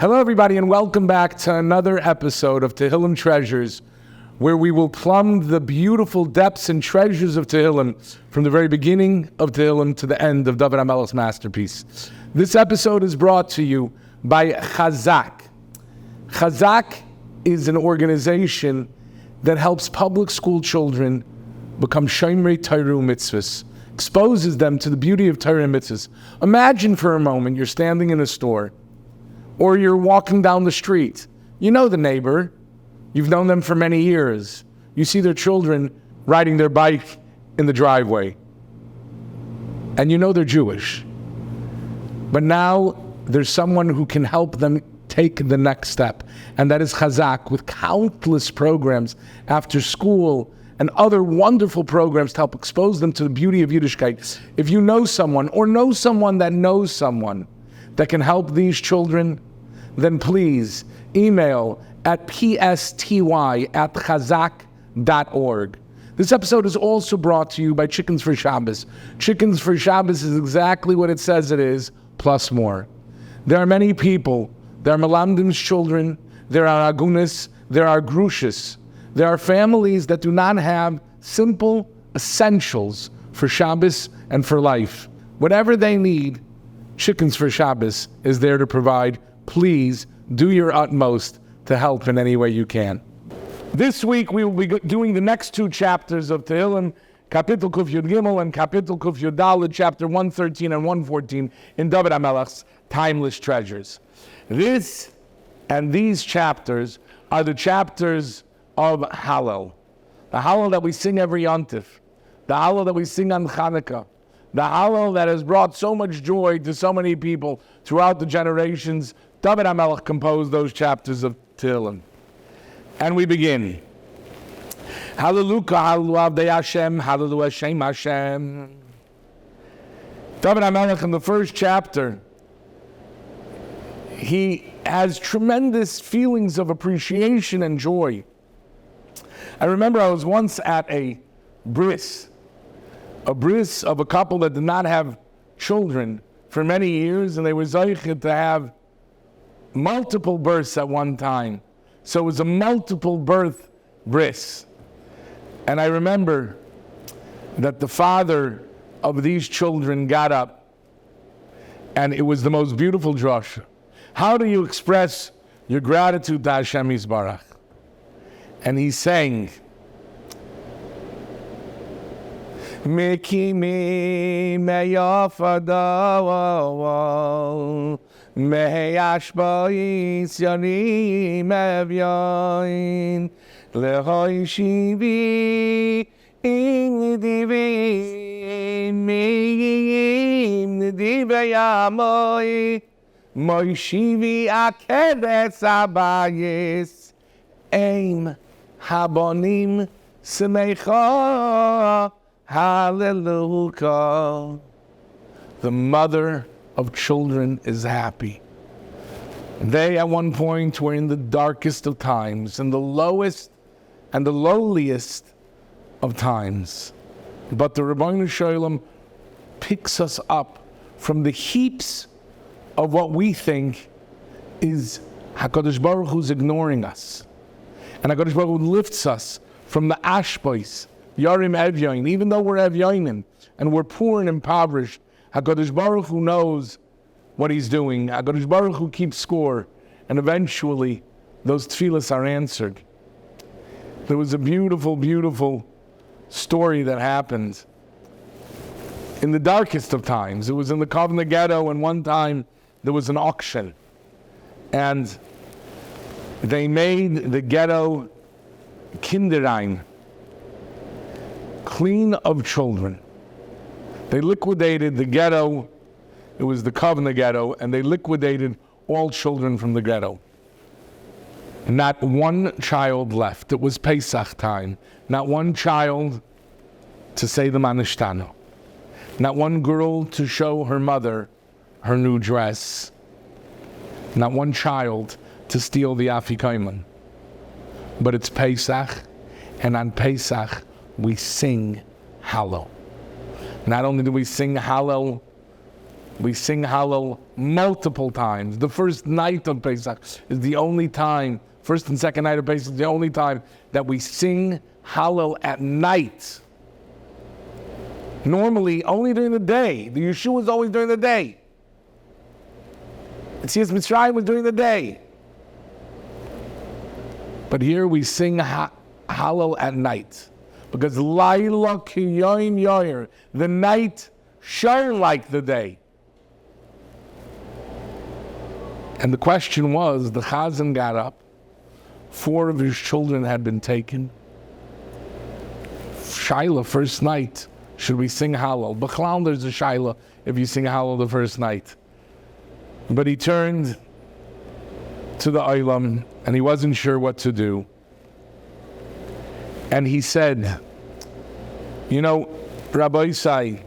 Hello everybody and welcome back to another episode of Tehillim Treasures, where we will plumb the beautiful depths and treasures of Tehillim from the very beginning of Tehillim to the end of David HaMelech's masterpiece. This episode is brought to you by Chazaq. Chazaq is an organization that helps public school children become Shomrei Torah mitzvahs, exposes them to the beauty of Torah and mitzvahs. Imagine for a moment you're standing in a store or you're walking down the street. You know the neighbor. You've known them for many years. You see their children riding their bike in the driveway. And you know they're Jewish. But now there's someone who can help them take the next step. And that is Chazaq, with countless programs after school and other wonderful programs to help expose them to the beauty of Yiddishkeit. If you know someone or know someone that knows someone that can help these children, then please email at psty@chazaq.org. This episode is also brought to you by Chickens for Shabbos. Chickens for Shabbos is exactly what it says it is, plus more. There are many people. There are Melamdim's children. There are Agunis. There are Grushis. There are families that do not have simple essentials for Shabbos and for life. Whatever they need, Chickens for Shabbos is there to provide. Please do your utmost to help in any way you can. This week we will be doing the next two chapters of Tehillim, Kapitel Kuf Yud Gimel and Kapitel Kuf Yud Daled, chapter 113 and 114 in David HaMelech's Timeless Treasures. This and these chapters are the chapters of Hallel. The Hallel that we sing every Yontif. The Hallel that we sing on Chanukah. The Hallel that has brought so much joy to so many people throughout the generations. David HaMelech composed those chapters of Tehillim. And we begin. Hallelujah, Hallelujah, Avdei Hashem, Hallelujah, Shem Hashem. David HaMelech in the first chapter, he has tremendous feelings of appreciation and joy. I remember I was once at a bris of a couple that did not have children for many years, and they were zeicher to have multiple births at one time. So it was a multiple birth bris. And I remember that the father of these children got up, and it was the most beautiful drasha. How do you express your gratitude to Hashem Yisbarach? And he sang, Miki mi meyafadawal meyashbais yanim evyain lehoy shivi in divi miyim divi yamoy moy shivi akedes abayis aim habonim semecha. Hallelujah. The mother of children is happy. They at one point were in the darkest of times, in the lowest and the lowliest of times. But the Ribbono Shel Olam picks us up from the heaps of what we think is HaKadosh Baruch Hu's ignoring us. And HaKadosh Baruch Hu lifts us from the ashbois, Yarim Evyain, even though we're Evyainim and we're poor and impoverished, HaKadosh Baruch Hu knows what He's doing. HaKadosh Baruch Hu keeps score, and eventually those tefillas are answered. There was a beautiful, beautiful story that happened in the darkest of times. It was in the Kovna ghetto, and one time there was an auction, and they made the ghetto kinderein, clean of children. They liquidated the ghetto. It was the Kovna ghetto, and they liquidated all children from the ghetto. Not one child left. It was Pesach time. Not one child to say the Manishtano. Not one girl to show her mother her new dress. Not one child to steal the Afikoman. But it's Pesach, and on Pesach we sing Hallel. Not only do we sing Hallel We sing Hallel multiple times. The first night of Pesach is the only time, first and second night of Pesach is the only time that we sing Hallel at night. Normally, only during the day. The Yeshua is always during the day. Yetzias Mitzrayim was during the day. But here we sing Hallel at night. Because Laila ki yoim yoyer, the night shone like the day. And the question was, the Chazan got up, 4 of his children had been taken. Shaila, first night, should we sing Hallel? B'chlal, there's a Shaila if you sing Hallel the first night. But he turned to the Olam, and he wasn't sure what to do. And he said, you know, Rabbi Isai,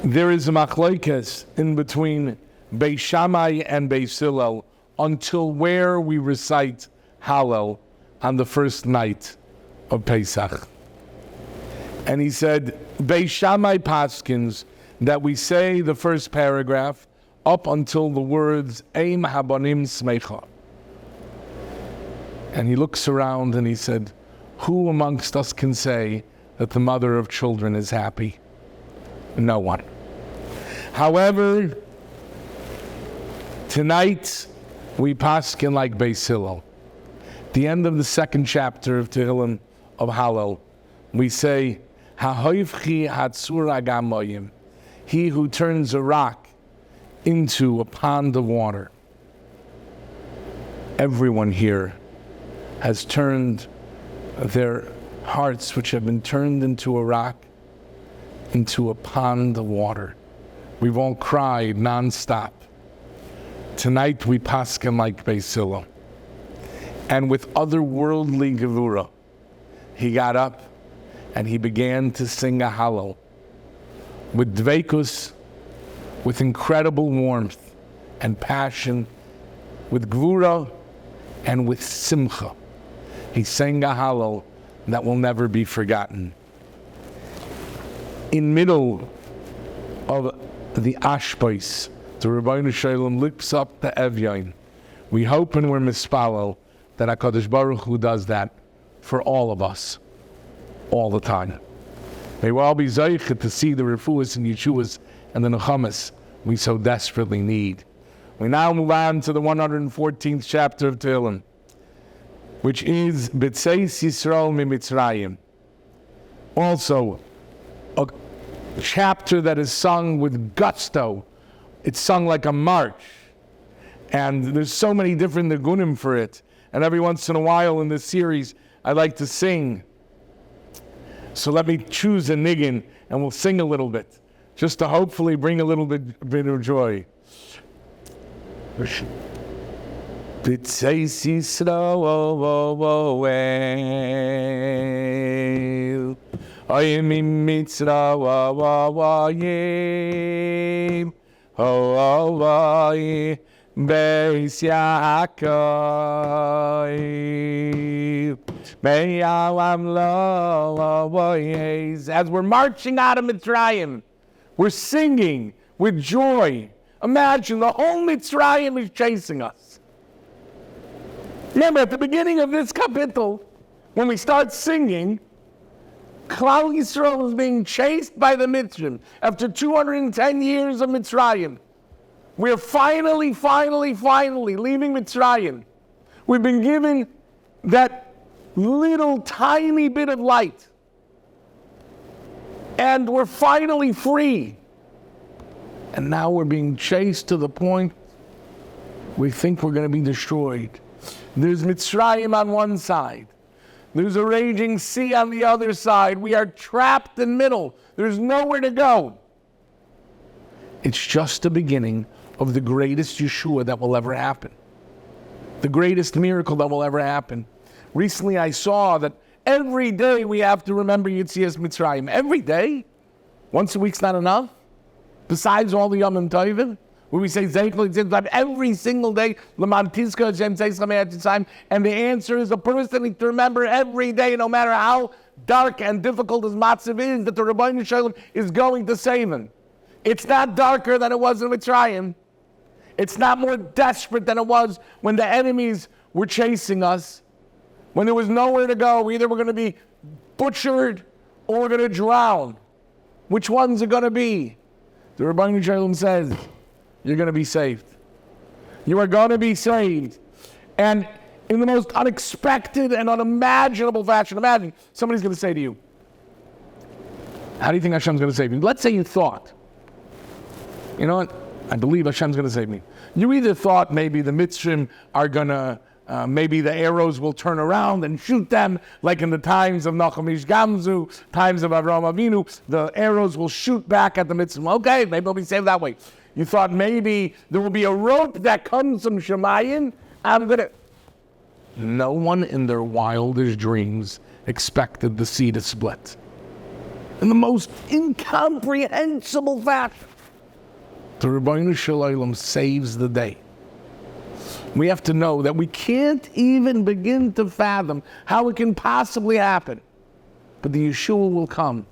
there is a machlokes in between Beis Shammai and Beis Hillel until where we recite Hallel on the first night of Pesach. And he said, Beis Shammai paskins that we say the first paragraph up until the words Eim Habanim Smecha. And he looks around and he said, who amongst us can say that the mother of children is happy? No one. However, tonight we paskin like Beis Hillel. The end of the second chapter of Tehillim of Hallel, we say, Ha'hoifchi hatzur agamoyim, he who turns a rock into a pond of water. Everyone here has turned their hearts, which have been turned into a rock, into a pond of water. We've all cried nonstop. Tonight we paskin like Beis Hillel. And with otherworldly gevura, he got up and he began to sing a Hallel with dveikus, with incredible warmth and passion, with gevura and with simcha. He sang a Hallel that will never be forgotten. In middle of the Ashbais, the Rebbeinu Shalom lifts up the Evyain. We hope and we're mispalel that HaKadosh Baruch Hu does that for all of us, all the time. May we all be zeichet to see the refuahs and Yeshuas and the Nechamas we so desperately need. We now move on to the 114th chapter of Tehillim, which is B'tzeis Yisrael Mimitzrayim. Also, a chapter that is sung with gusto. It's sung like a march. And there's so many different nigunim for it. And every once in a while in this series, I like to sing. So let me choose a niggin and we'll sing a little bit, just to hopefully bring a little bit of joy. B'tzeis Yisrael Oyim Mitzrayim Oyim Beis Yaakov Me'alam lo. As we're marching out of Mitzrayim, we're singing with joy. Imagine the whole Mitzrayim is chasing us. Remember, at the beginning of this kapitel, when we start singing, Klal Yisrael is being chased by the Mitzrayim. After 210 years of Mitzrayim, we're finally leaving Mitzrayim. We've been given that little tiny bit of light. And we're finally free. And now we're being chased to the point we think we're going to be destroyed. There's Mitzrayim on one side. There's a raging sea on the other side. We are trapped in the middle. There's nowhere to go. It's just the beginning of the greatest Yeshua that will ever happen. The greatest miracle that will ever happen. Recently I saw that every day we have to remember Yetzias Mitzrayim. Every day? Once a week's not enough? Besides all the Yom Tovim? Where we say every single day, and the answer is a person needs to remember every day, no matter how dark and difficult his matzav is, that the Rabbi Yechiel is going to save him. It's not darker than it was in Mitzrayim. It's not more desperate than it was when the enemies were chasing us. When there was nowhere to go, either we're going to be butchered or we're going to drown. Which one's it going to be? The Rabbi Yechiel says, you're going to be saved. You are going to be saved. And in the most unexpected and unimaginable fashion, imagine somebody's going to say to you, how do you think Hashem's going to save you? Let's say you thought, you know what? I believe Hashem's going to save me. You either thought maybe the Mitzrim are going to, maybe the arrows will turn around and shoot them, like in the times of Nachum Ish Gamzu, times of Avraham Avinu, the arrows will shoot back at the Mitzrim. Okay, maybe I'll be saved that way. You thought maybe there will be a rope that comes from Shemayim. No one in their wildest dreams expected the sea to split. In the most incomprehensible fashion, the Ribbono Shel Olam saves the day. We have to know that we can't even begin to fathom how it can possibly happen. But the Yeshua will come,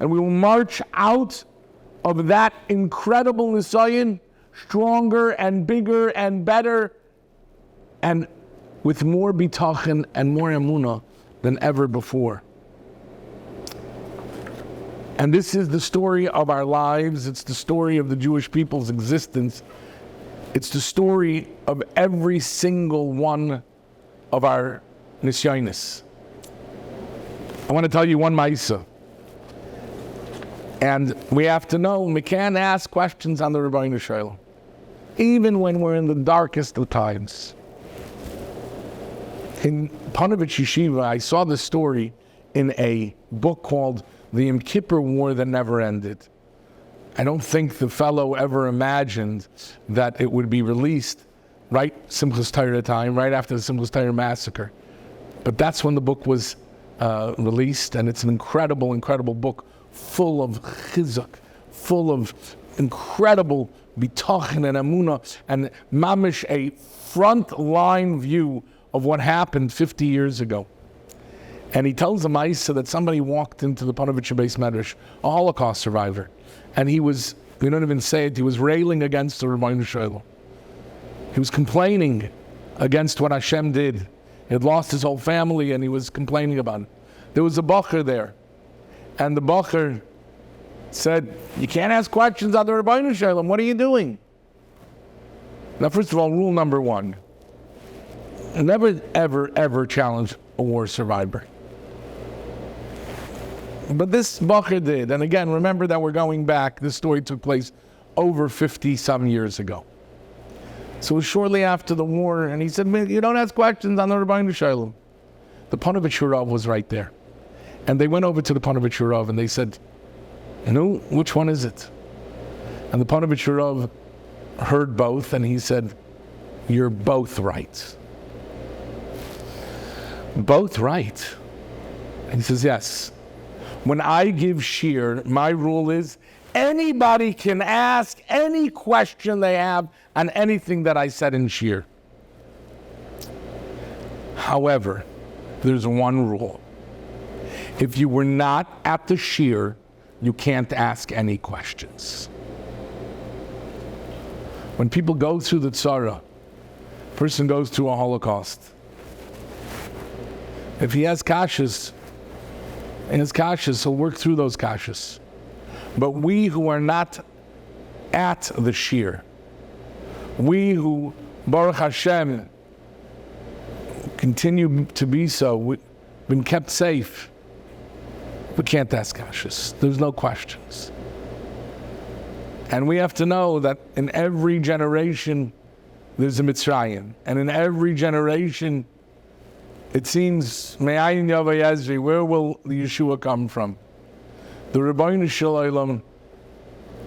and we will march out of that incredible Nisayon stronger and bigger and better and with more bitachon and more emunah than ever before. And this is the story of our lives. It's the story of the Jewish people's existence. It's the story of every single one of our nisyonis. I want to tell you one ma'isa. And we have to know, we can't ask questions on the Ribbono Shel Olam, even when we're in the darkest of times. In Panovich Yeshiva, I saw this story in a book called The Yom Kippur War That Never Ended. I don't think the fellow ever imagined that it would be released right Simchas Torah time, right after the Simchas Torah massacre. But that's when the book was released, and it's an incredible, incredible book full of Chazaq, full of incredible bitachon and emunah, and mamish, a front-line view of what happened 50 years ago. And he tells a ma'isa that somebody walked into the Panovich Beis Medrash, a Holocaust survivor, and he was, we don't even say it, he was railing against the Ribbono Shel Olam. He was complaining against what Hashem did. He had lost his whole family and he was complaining about it. There was a bacher there, and the bacher said, you can't ask questions on the Ribbono Shel Olam, what are you doing? Now, first of all, rule number one, never, ever, ever challenge a war survivor. But this bacher did, and again, remember that we're going back, this story took place over 50-some years ago. So it was shortly after the war, and he said, you don't ask questions on the Ribbono Shel Olam. The Panovich Hurav was right there. And they went over to the Panovich Hurav and they said, which one is it? And the Panovich Hurav heard both, and he said, you're both right. Both right? And he says, yes. When I give shir, my rule is anybody can ask any question they have on anything that I said in shir. However, there's one rule. If you were not at the shir, you can't ask any questions. When people go through the tzara, a person goes through a Holocaust. If he has kashas, he'll work through those kashas. But we who are not at the shir, we who, Baruch Hashem, continue to be so, we've been kept safe, we can't ask kashas. There's no questions. And we have to know that in every generation there's a Mitzrayim, and in every generation it seems, Me'ayin Yavai Ezri, where will the Yeshua come from? The Ribbono Shel Olam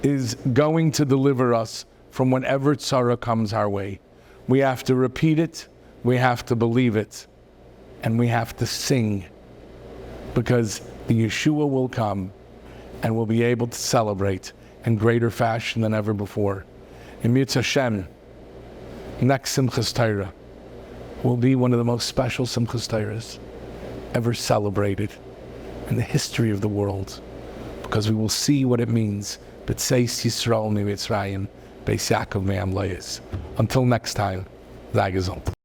is going to deliver us from whenever tzara comes our way. We have to repeat it, we have to believe it, and we have to sing, because the Yeshua will come and we'll be able to celebrate in greater fashion than ever before. In Yitz Hashem, next Simchas Torah will be one of the most special Simchas Torahs ever celebrated in the history of the world. because we will see what it means. B'tzeis Yisrael mi Mitzrayim, Beis Yaakov me'am loyes. Until next time, sei gesund.